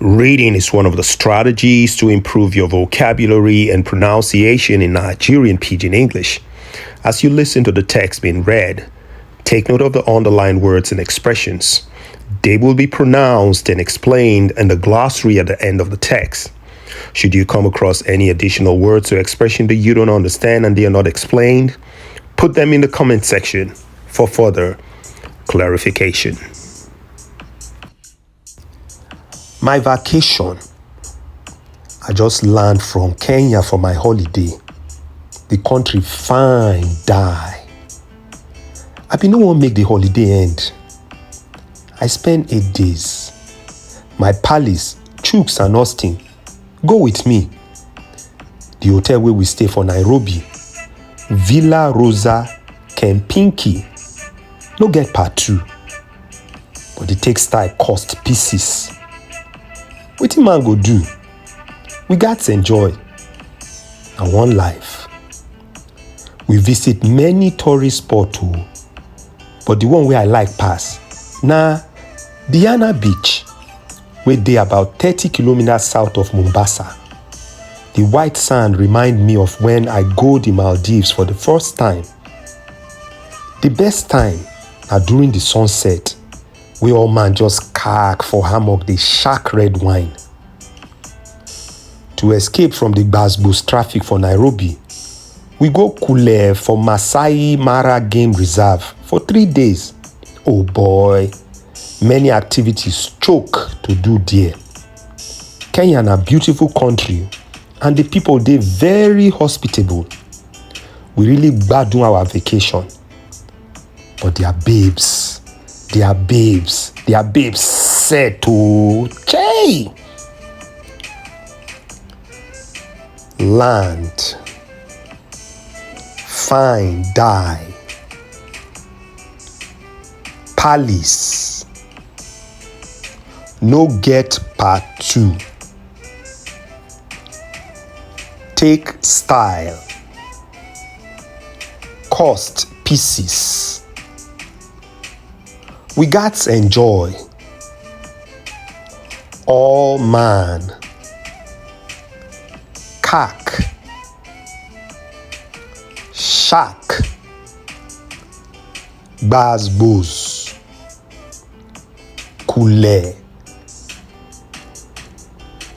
Reading is one of the strategies to improve your vocabulary and pronunciation in Nigerian Pidgin English. As you listen to the text being read, take note of the underlined words and expressions. They will be pronounced and explained in the glossary at the end of the text. Should you come across any additional words or expression that you don't understand and they are not explained, put them in the comment section for further clarification. My vacation. I just landed from Kenya for my holiday. The country fine die. I be no one make the holiday end. I spent 8 days. My palace, Chooks and Austin, go with me. The hotel where we stay for Nairobi, Villa Rosa Kempinski, no get part 2. But the textile cost pieces. Wetin man go do? We gats enjoy. And one life. We visit many tourist spots too, but the one wey I like pass na Diana Beach, wey dey about 30 kilometers south of Mombasa. The white sand remind me of when I go the Maldives for the first time. The best time na during the sunset, wey all man just kak for hammock dey shark red wine. To escape from the gbas traffic for Nairobi, we go Kule for Masai Mara Game Reserve for 3 days. Oh boy, many activities choke to do there. Kenya na beautiful country and the people dey very hospitable. We really gbadun our vacation. But their babes set to Jay. Land, fine die. Palace, no get part 2. Take style, cost pieces. We gats enjoy. All man, kak, shark, gbas, kule,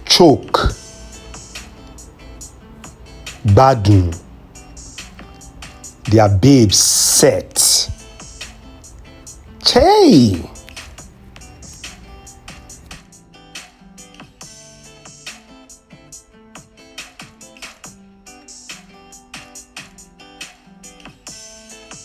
choke, gbadun, their babes set. Hey!